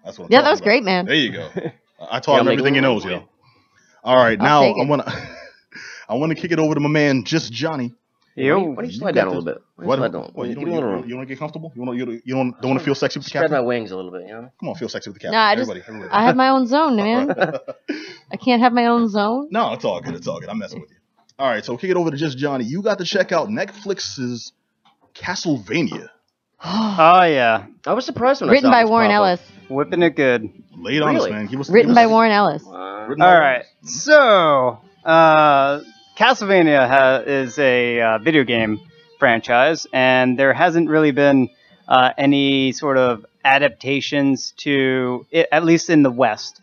That's what I'm Yeah, talking that was about. great, man. There you go. I taught him everything he knows, yo. All right, now I want to kick it over to my man, Just Johnny. Yo. Why don't you slide down a little bit? What? You don't want to get comfortable? You don't want to feel sexy with the captain? Spread my wings a little bit, you know? Come on, feel sexy with the captain. Nah, everybody. I have my own zone, man. I can't have my own zone? No, it's all good. It's all good. I'm messing with you. All right, so kick it over to Just Johnny. You got to check out Netflix's Castlevania. Oh, yeah. I was surprised when Written I saw by this Warren pop up. Ellis. Whipping it good. Late on us, man. Written by Warren Ellis. All right. So, Castlevania is a video game franchise, and there hasn't really been any sort of adaptations to it, at least in the West,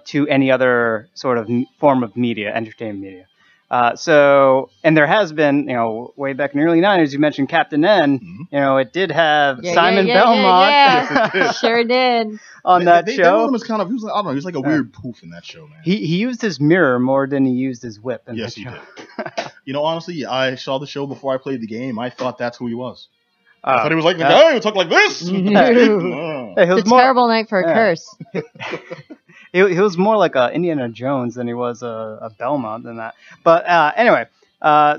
to any other sort of form of media, entertainment media. And there has been, way back in the early 90s, you mentioned Captain N, it did have Simon Belmont. Yeah. Sure did. On that they show. wrote him as kind of, he was like, I don't know, he was like a weird poof in that show, man. He used his mirror more than he used his whip. Yes, he did. Honestly, I saw the show before I played the game. I thought that's who he was. I thought he was like the guy who talked like this. It's a terrible night for a curse. He was more like a Indiana Jones than he was a Belmont than that. But anyway,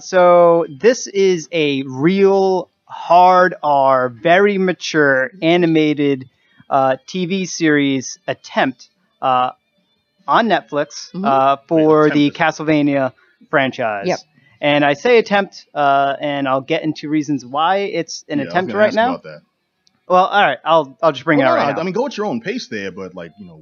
so this is a real hard R, very mature animated TV series attempt on Netflix for the Castlevania franchise. Yep. And I say attempt, and I'll get into reasons why it's an attempt right now. Well, all right, I'll just bring it out right now. I mean, go at your own pace there, but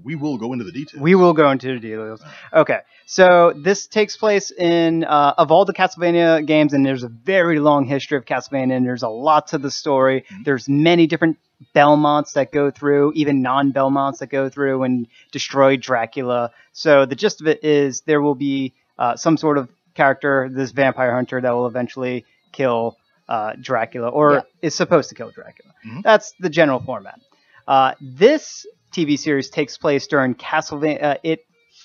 we will go into the details. We will go into the details. Okay, so this takes place in of all the Castlevania games, and there's a very long history of Castlevania, and there's a lot to the story. There's many different Belmonts that go through, even non-Belmonts that go through and destroy Dracula. So the gist of it is there will be some sort of character, this vampire hunter, that will eventually kill Dracula, or is supposed to kill Dracula. That's the general format. This TV series takes place during Castlevania,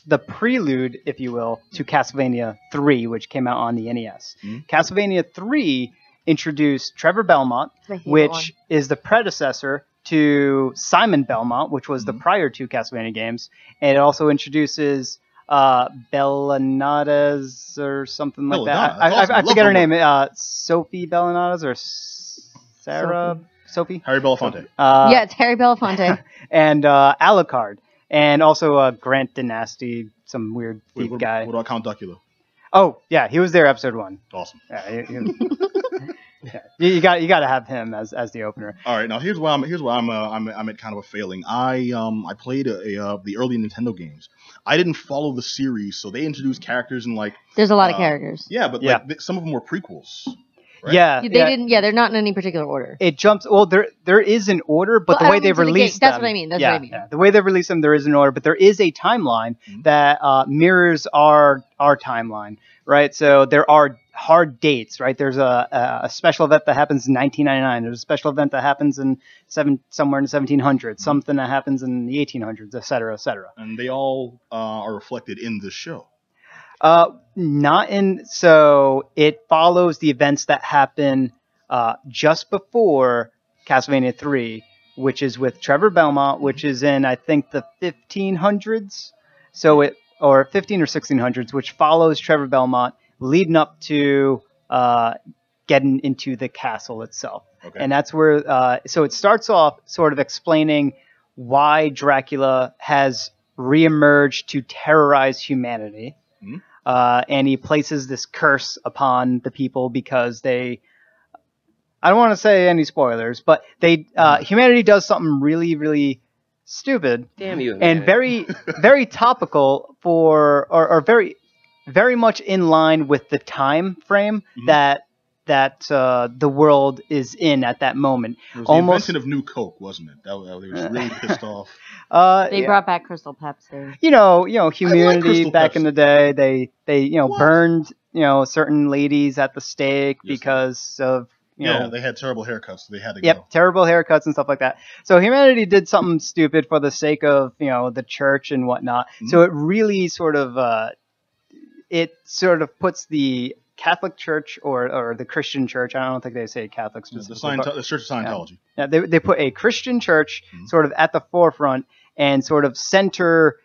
the prelude, if you will, to Castlevania 3, which came out on the NES. Castlevania 3 introduced Trevor Belmont, which is the predecessor to Simon Belmont, which was the prior two Castlevania games, and it also introduces Bellanades or something like that. I forget her name. Sophie Bellanades or Sarah Sophie? Harry Belafonte. Yeah, it's Harry Belafonte. And Alucard. And also Grant Dynasty, some weird thief guy. What about Count Duckula? Oh, yeah, he was there episode 1. Awesome. Yeah, you got to have him as the opener. All right, now here's why I'm at kind of a failing. I played the early Nintendo games. I didn't follow the series, so they introduced characters and there's a lot of characters. Yeah, but some of them were prequels. Right? Yeah, they didn't. Yeah, they're not in any particular order. It jumps. Well, there is an order, but the way they released them. That's what I mean. That's what I mean. Yeah, the way they release them, there is an order, but there is a timeline that mirrors our timeline, right? So there are hard dates, right? There's a special event that happens in 1999. There's a special event that happens in somewhere in the 1700s. Something that happens in the 1800s, et cetera, et cetera. And they all are reflected in the show. Not in. So it follows the events that happen just before Castlevania 3, which is with Trevor Belmont, which is in, I think, the 1500s. So or 15 or 1600s, which follows Trevor Belmont leading up to getting into the castle itself. Okay. And that's where, so it starts off sort of explaining why Dracula has reemerged to terrorize humanity. And he places this curse upon the people because I don't want to say any spoilers, but humanity does something really, really stupid. Damn you. And very, very topical or very, very much in line with the time frame that the world is in at that moment. It was the invention of New Coke, wasn't it? They was really pissed off. They brought back Crystal Pepsi. Humanity back in the day, they burned certain ladies at the stake because of they had terrible haircuts, so they had to go. Terrible haircuts and stuff like that. So humanity did something stupid for the sake of the church and whatnot. So it really sort of puts the Catholic Church or the Christian Church. I don't think they say Catholic specifically. The Church of Scientology. Yeah, they put a Christian church sort of at the forefront, and sort of center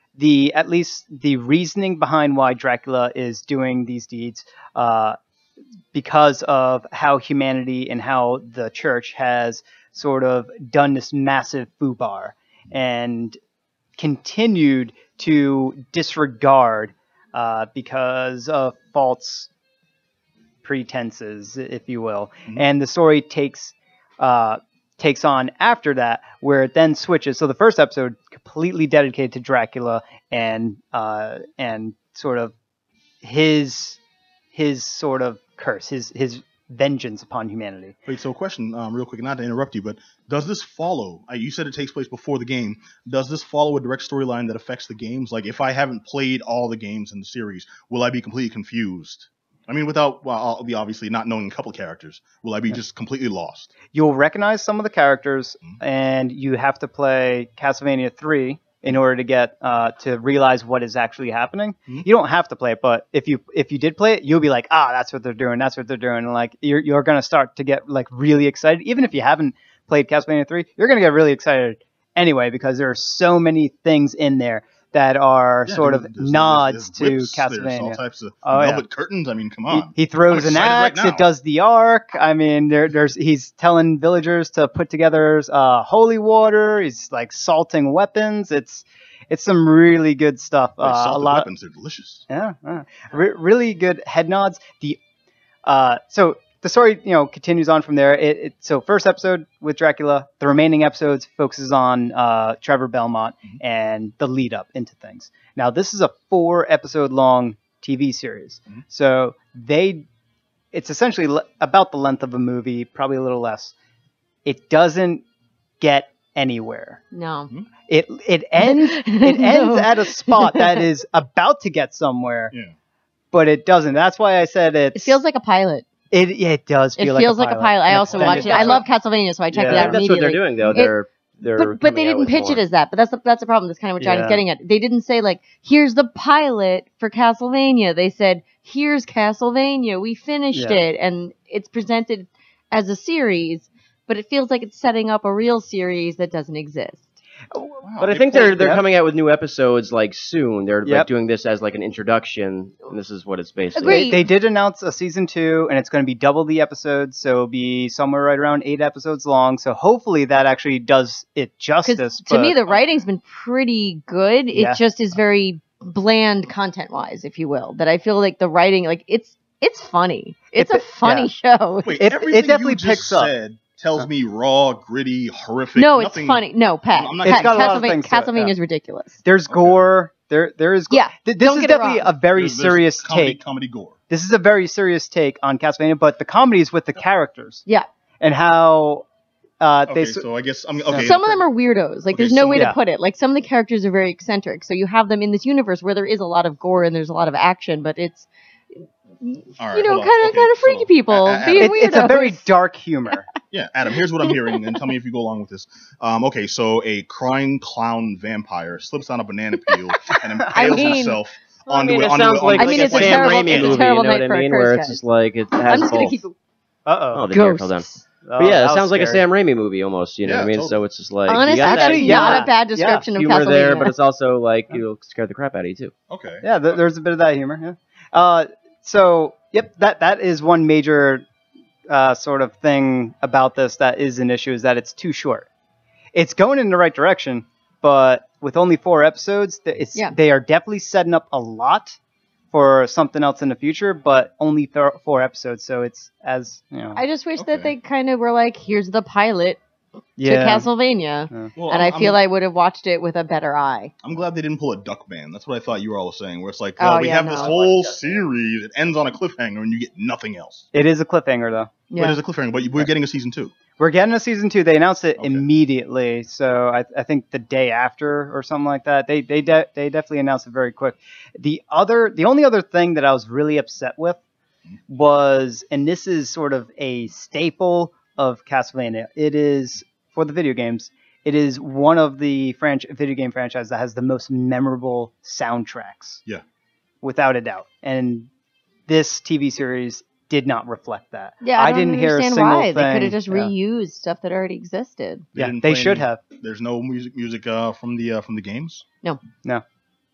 at least the reasoning behind why Dracula is doing these deeds, because of how humanity and how the church has sort of done this massive foobar and continued to disregard because of false pretenses, if you will. Mm-hmm. And the story takes on after that, where it then switches. So the first episode completely dedicated to Dracula and sort of his sort of curse, his vengeance upon humanity. Wait, so question, real quick, not to interrupt you, but does this follow? You said it takes place before the game. Does this follow a direct storyline that affects the games? Like, if I haven't played all the games in the series, will I be completely confused? I mean, I'll be obviously not knowing a couple characters. Will I be just completely lost? You'll recognize some of the characters, and you have to play Castlevania 3 in order to get to realize what is actually happening. Mm-hmm. You don't have to play it, but if you did play it, you'll be like, that's what they're doing. That's what they're doing. And like you're gonna start to get like really excited. Even if you haven't played Castlevania 3, you're gonna get really excited anyway, because there are so many things in there that are sort of nods to Castlevania. There's all types of velvet curtains. I mean, come on. He throws an axe. Right, it does the arc. I mean, he's telling villagers to put together holy water. He's like salting weapons. It's some really good stuff. Salted weapons are delicious. Yeah, really good head nods. So the story, continues on from there. So first episode with Dracula, the remaining episodes focuses on Trevor Belmont and the lead up into things. Now, this is a 4-episode long TV series. Mm-hmm. So it's essentially about the length of a movie, probably a little less. It doesn't get anywhere. No. Mm-hmm. It ends at a spot that is about to get somewhere. Yeah. But it doesn't. That's why I said it feels like a pilot. It does feel like a pilot. I also watched it. I love Castlevania, so I checked it out immediately. That's what they're doing, though. But they didn't pitch it as that. But that's the problem. That's kind of what Johnny's getting at. They didn't say, like, here's the pilot for Castlevania. They said, here's Castlevania. We finished it. And it's presented as a series, but it feels like it's setting up a real series that doesn't exist. Wow, but I think they're coming out with new episodes like soon. They're like doing this as like an introduction, and this is what it's basically. They did announce a season 2, and it's going to be double the episodes, so it'll be somewhere right around 8 episodes long. So hopefully that actually does it justice. To me, the writing's been pretty good. It just is very bland content-wise, if you will. That I feel like the writing, like it's funny. It's a funny show. Wait, it definitely picks up. Tells me raw, gritty, horrific. No, it's funny. No, Pat. Castlevania is ridiculous. There's gore. There is. Yeah. This is definitely a very serious take. Comedy gore. This is a very serious take on Castlevania, but the comedy is with the characters. Yeah. And how. So I guess okay. Some of them are weirdos. Like, there's no way to put it. Like, some of the characters are very eccentric. So you have them in this universe where there is a lot of gore and there's a lot of action, but it's. All right, kind of freaky people being weirdos. It's a very dark humor. Yeah, Adam, here's what I'm hearing, and tell me if you go along with this. Okay, so a crying clown vampire slips on a banana peel and impales himself onto it. Sounds like a Sam Raimi movie, you know what I mean? Where it's just like it has I'm just going to keep it. Oh, the deer fell down. But yeah, it sounds like a Sam Raimi movie almost, you know what I mean? Totally. So it's just like... Honestly, not a bad description of Castlevania. Humor there, but it's also like, you'll scare the crap out of you, too. Okay. Yeah, there's a bit of that humor, So, that is one major sort of thing about this that is an issue, is that it's too short. It's going in the right direction, but with only 4 episodes, they are definitely setting up a lot for something else in the future, but only 4 episodes, so it's I just wish that they kind of were like, here's the pilot to Castlevania, Well, and I feel I would have watched it with a better eye. I'm glad they didn't pull a Duckman. That's what I thought you were all saying, where it's like, we have this whole series, it ends on a cliffhanger, and you get nothing else. It is a cliffhanger, though. Yeah. It is a cliffhanger, but we're getting a season 2. We're getting a season 2. They announced it immediately, so I think the day after or something like that. They definitely announced it very quick. The only other thing that I was really upset with was, and this is sort of a staple of Castlevania, it is, for the video games, it is one of the video game franchises that has the most memorable soundtracks. Yeah. Without a doubt. And this TV series did not reflect that. Yeah, I didn't hear a understand single why. thing. They could have just reused stuff that already existed. They should have. There's no music from the games. No.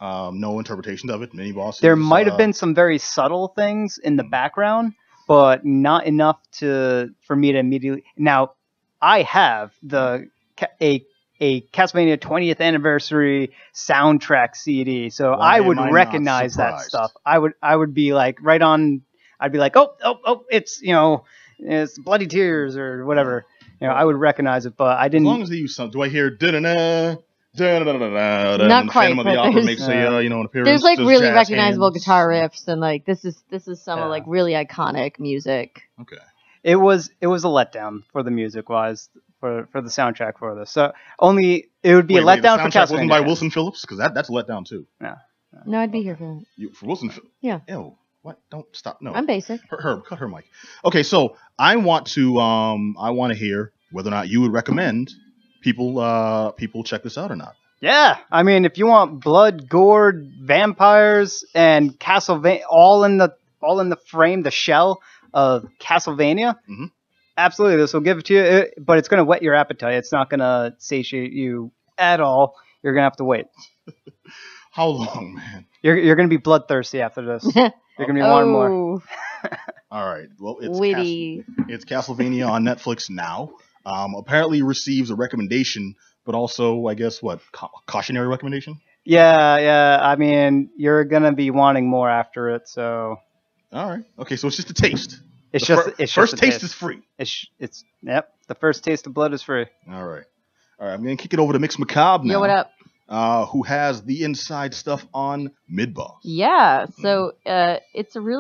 No interpretations of it. Mini bosses. There might have been some very subtle things in the background, but not enough for me to immediately. Now, I have a Castlevania 20th anniversary soundtrack CD, so I would recognize that stuff. I would be like right on. I'd be like, oh, it's it's Bloody Tears or whatever. I would recognize it, but I didn't. As long as they use some. Do I hear da-da-da, da-da-da-da-da, not quite. Phantom of the Opera makes an appearance. There's like really recognizable guitar riffs, and like this is some of like really iconic music. Okay. It was a letdown for the music wise for the soundtrack for this. So it would be a letdown for Castlevania. Wasn't by Wilson Phillips because that's a letdown too. Yeah. No, I'd be here for that. For Wilson Phillips. Yeah. Ew. What? Don't stop. No. I'm basic. Herb, cut her mic. Okay, so I want to hear whether or not you would recommend people check this out or not. Yeah, I mean, if you want blood, gore, vampires, and Castlevania all in the frame, the shell of Castlevania, absolutely, this will give it to you. But it's going to whet your appetite. It's not going to satiate you at all. You're going to have to wait. How long, man? You're going to be bloodthirsty after this. You're going to be wanting more. All right. Well, it's Castlevania on Netflix now. Apparently receives a recommendation, but also, I guess, cautionary recommendation? Yeah. I mean, you're going to be wanting more after it, so. All right. Okay, so it's just a taste. It's first taste is free. Yep. The first taste of blood is free. All right. I'm going to kick it over to Mix Macabre now. Yo, what up? Who has the inside stuff on Mid-Boss. Yeah, so it's a really